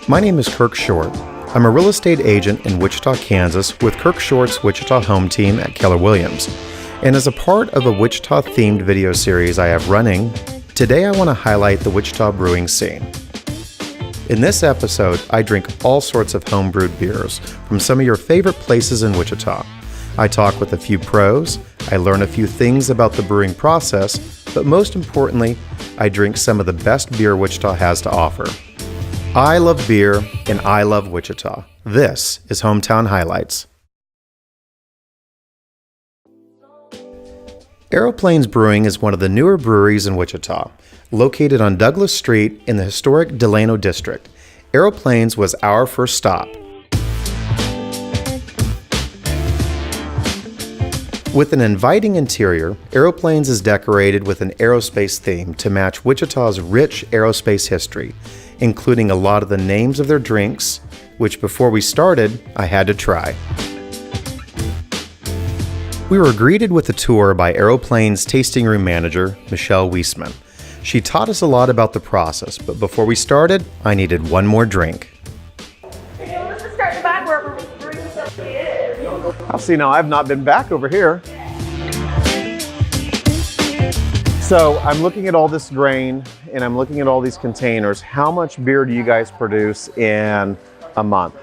My name is Kirk Short. I'm a real estate agent in Wichita, Kansas with Kirk Short's Wichita home team at Keller Williams. And as a part of a Wichita-themed video series I have running, today I want to highlight the Wichita brewing scene. In this episode, I drink all sorts of home-brewed beers from some of your favorite places in Wichita. I talk with a few pros, I learn a few things about the brewing process, but most importantly, I drink some of the best beer Wichita has to offer. I love beer, and I love Wichita. This is Hometown Highlights. Aeroplanes Brewing is one of the newer breweries in Wichita. Located on Douglas Street in the historic Delano District, Aeroplanes was our first stop. With an inviting interior, Aeroplanes is decorated with an aerospace theme to match Wichita's rich aerospace history, including a lot of the names of their drinks, which before we started, I had to try. We were greeted with a tour by Aeroplanes tasting room manager, Michelle Wiesman. She taught us a lot about the process, but before we started, I needed one more drink. Let's just start in the back where we're brewing facility is. I'll see now, I've not been back over here. So I'm looking at all this grain and I'm looking at all these containers. How much beer do you guys produce in a month?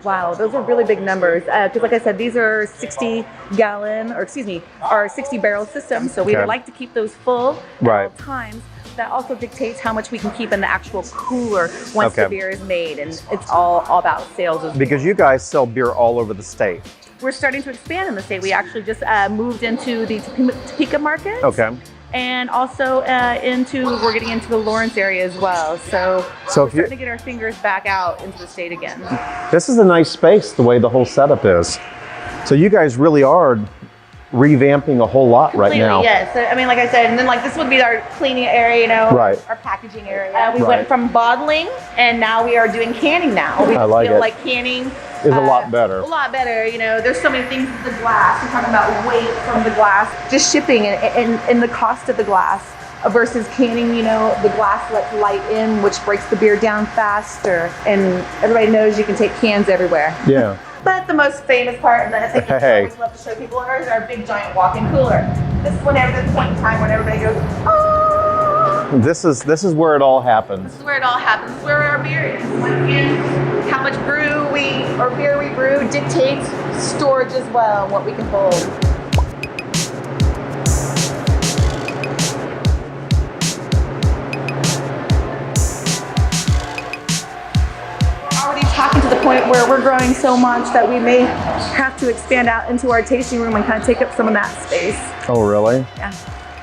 Wow, those are really big numbers. Because like I said, these are 60 barrel systems. So we would like to keep those full at all times. That also dictates how much we can keep in the actual cooler once the beer is made. And it's all about sales as well. Because you guys sell beer all over the state. We're starting to expand in the state. We actually just moved into the Topeka market. Okay. And also we're getting into the Lawrence area as well. So we're starting to get our fingers back out into the state again. This is a nice space, the way the whole setup is. So you guys really are revamping a whole lot right now. Yes. I mean, like I said, and then like this would be our cleaning area, our packaging area. We went from bottling and now we are doing canning now. We feel like canning is a lot better. A lot better. There's so many things with the glass. We're talking about weight from the glass, just shipping and the cost of the glass versus canning, the glass lets light in, which breaks the beer down faster. And everybody knows you can take cans everywhere. Yeah. But the most famous part, and I think I always love to show people, is our big giant walk-in cooler. This is whenever there's a point in time when everybody goes, oh! This is where it all happens. This is where it all happens. This is where our beer is. And how much beer we brew dictates storage as well, what we can hold. Talking to the point where we're growing so much that we may have to expand out into our tasting room and kind of take up some of that space. Oh, really? Yeah.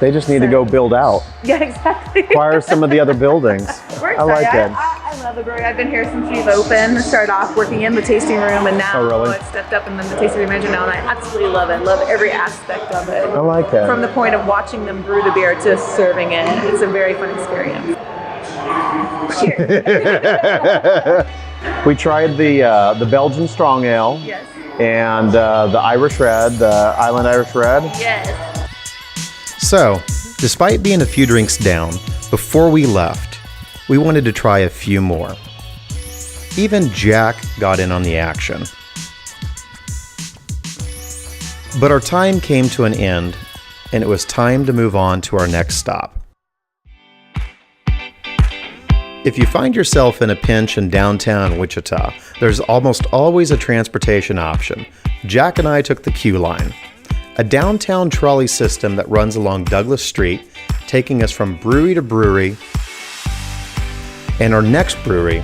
They just need to go build out. Yeah, exactly. Acquire some of the other buildings. I like it. I love the brewery. I've been here since we've opened. I started off working in the tasting room and now I've stepped up and then the tasting room manager now, and I absolutely love it. Love every aspect of it. I like it. From the point of watching them brew the beer to serving it. It's a very fun experience. Cheers. We tried the Belgian Strong Ale. Yes. And the Irish Red, the Island Irish Red. Yes. So, despite being a few drinks down, before we left, we wanted to try a few more. Even Jack got in on the action. But our time came to an end, and it was time to move on to our next stop. If you find yourself in a pinch in downtown Wichita, there's almost always a transportation option. Jack and I took the Q line, a downtown trolley system that runs along Douglas Street, taking us from brewery to brewery, and our next brewery,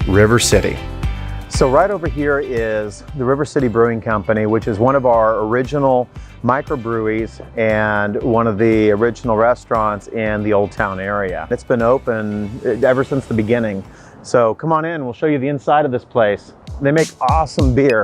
River City. So right over here is the River City Brewing Company, which is one of our original microbreweries and one of the original restaurants in the Old Town area. It's been open ever since the beginning. So come on in, we'll show you the inside of this place. They make awesome beer.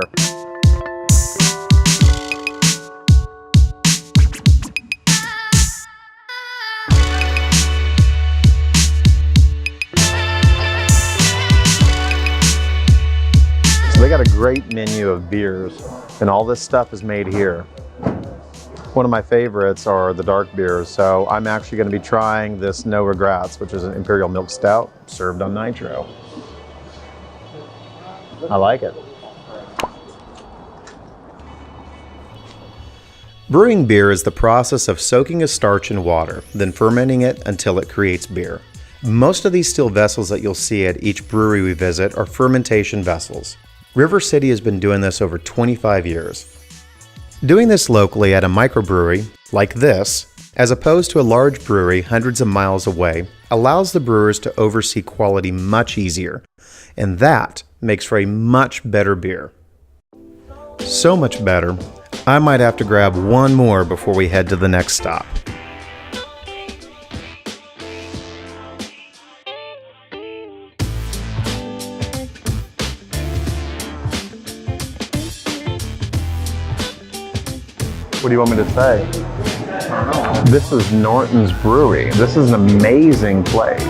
They got a great menu of beers, and all this stuff is made here. One of my favorites are the dark beers, so I'm actually going to be trying this No Regrets, which is an Imperial Milk Stout served on nitro. I like it. Brewing beer is the process of soaking a starch in water, then fermenting it until it creates beer. Most of these steel vessels that you'll see at each brewery we visit are fermentation vessels. River City has been doing this over 25 years. Doing this locally at a microbrewery, like this, as opposed to a large brewery hundreds of miles away, allows the brewers to oversee quality much easier, and that makes for a much better beer. So much better, I might have to grab one more before we head to the next stop. What do you want me to say? This is Norton's Brewery. This is an amazing place,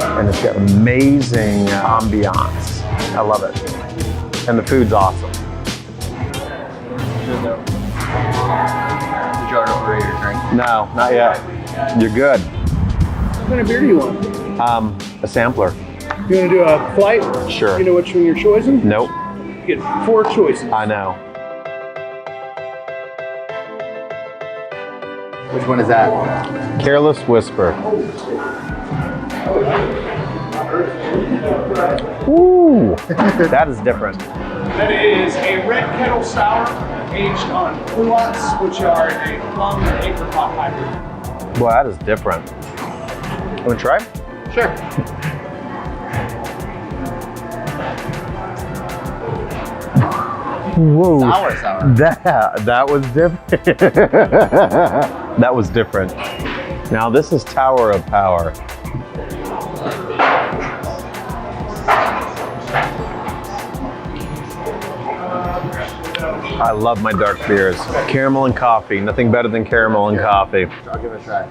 and it's got amazing ambiance. I love it, and the food's awesome. Did you order over your drink? No, not yet. You're good. What kind of beer do you want? A sampler. You want to do a flight? Sure. You know which one you're choosing? Nope. You get 4 choices. I know. Which one is that? Careless Whisper. Ooh, that is different. That is a red kettle sour aged on culottes, which are a plum and apricot hybrid. Boy, that is different. Want to try? Sure. Whoa. Sour. That was different. That was different. Now this is Tower of Power. I love my dark beers. Caramel and coffee. Nothing better than caramel and coffee. I'll give it a try.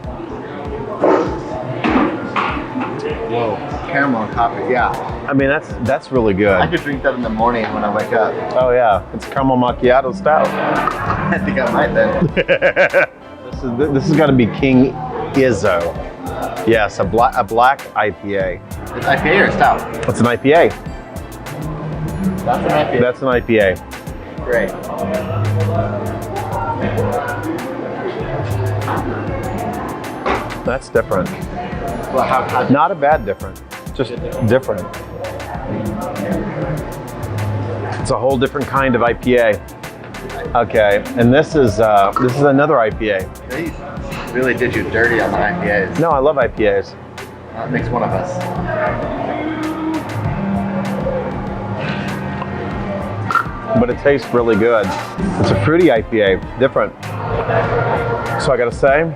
Whoa, caramel and coffee, yeah. I mean, that's really good. I could drink that in the morning when I wake up. Oh yeah, it's caramel macchiato stout. I think I might then. This has got to be King Izzo. Yes, a black IPA. It's IPA or stout? What's an IPA? That's an IPA. That's an IPA. Great. That's different. Well, how Not a bad different, just different. It's a whole different kind of IPA. Okay, and this is another IPA. they really did you dirty on the IPAs. No, I love IPAs. That makes one of us. But it tastes really good. It's a fruity IPA, different. So I gotta say,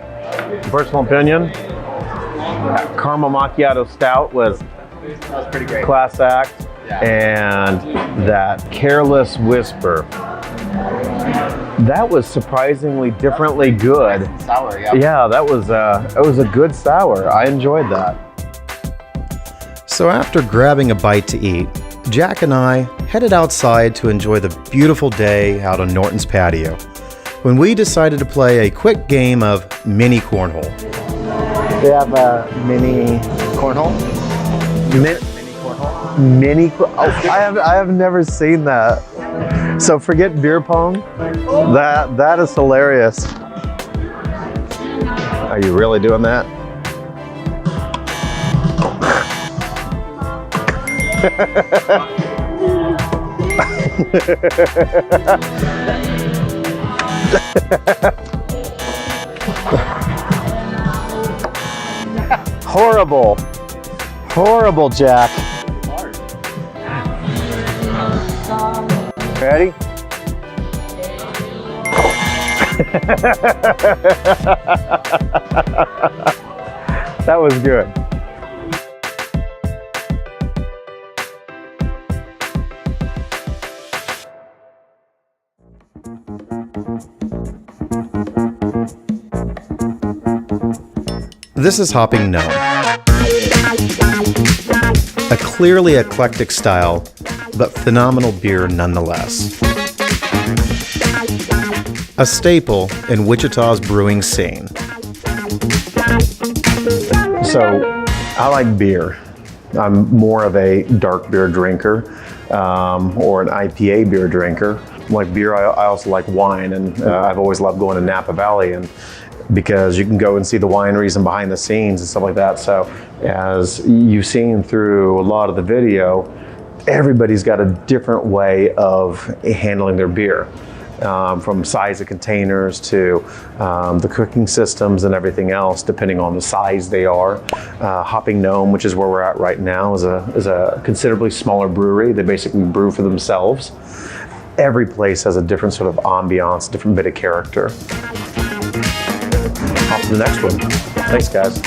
personal opinion, that caramel macchiato stout was That was pretty great. class act, Yeah. and that Careless Whisper, that was surprisingly differently good. Sour, yeah. Yeah, that was a good sour. I enjoyed that. So after grabbing a bite to eat, Jack and I headed outside to enjoy the beautiful day out on Norton's patio, when we decided to play a quick game of mini cornhole. They have a mini Cornhole? I have never seen that. So forget beer pong. That is hilarious. Are you really doing that? Horrible, Jack. Ready? That was good. This is Hopping Gnome. A clearly eclectic style, but phenomenal beer nonetheless. A staple in Wichita's brewing scene. So, I like beer. I'm more of a dark beer drinker. or an IPA beer drinker. Like beer, I also like wine, and I've always loved going to Napa Valley, and because you can go and see the wineries and behind the scenes and stuff like that. So as you've seen through a lot of the video, everybody's got a different way of handling their beer. From size of containers to the cooking systems and everything else, depending on the size they are. Hopping Gnome, which is where we're at right now, is a considerably smaller brewery. They basically brew for themselves. Every place has a different sort of ambiance, different bit of character. Off to the next one. Thanks, guys.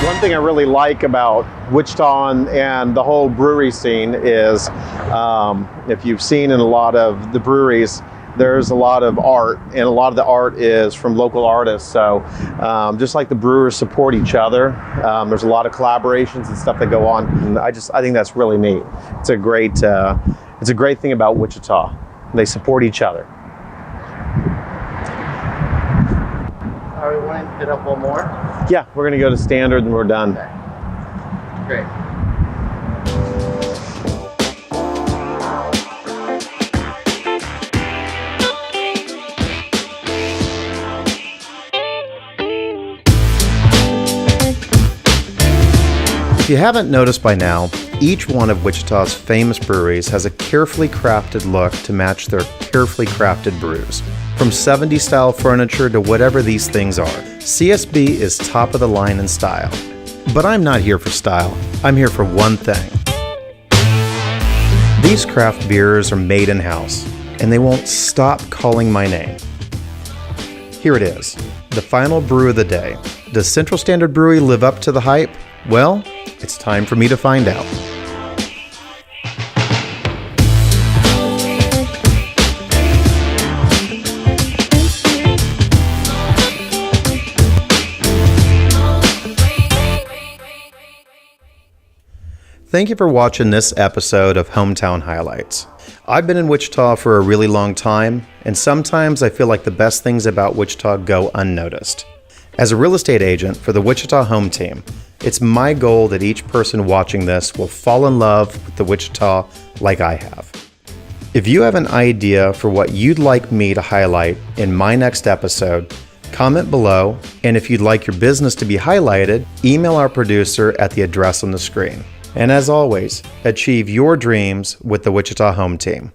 One thing I really like about Wichita and the whole brewery scene is, if you've seen in a lot of the breweries, there's a lot of art, and a lot of the art is from local artists. So just like the brewers support each other, there's a lot of collaborations and stuff that go on. And I think that's really neat. It's a great thing about Wichita. They support each other. Are we wanting to hit up one more? Yeah, we're gonna go to standard and we're done. Okay. Great. If you haven't noticed by now, each one of Wichita's famous breweries has a carefully crafted look to match their carefully crafted brews. From 70s style furniture to whatever these things are, CSB is top of the line in style. But I'm not here for style, I'm here for one thing. These craft beers are made in-house, and they won't stop calling my name. Here it is, the final brew of the day. Does Central Standard Brewery live up to the hype? Well, it's time for me to find out. Thank you for watching this episode of Hometown Highlights. I've been in Wichita for a really long time, and sometimes I feel like the best things about Wichita go unnoticed. As a real estate agent for the Wichita Home Team, it's my goal that each person watching this will fall in love with the Wichita like I have. If you have an idea for what you'd like me to highlight in my next episode, comment below, and if you'd like your business to be highlighted, email our producer at the address on the screen. And as always, achieve your dreams with the Wichita Home Team.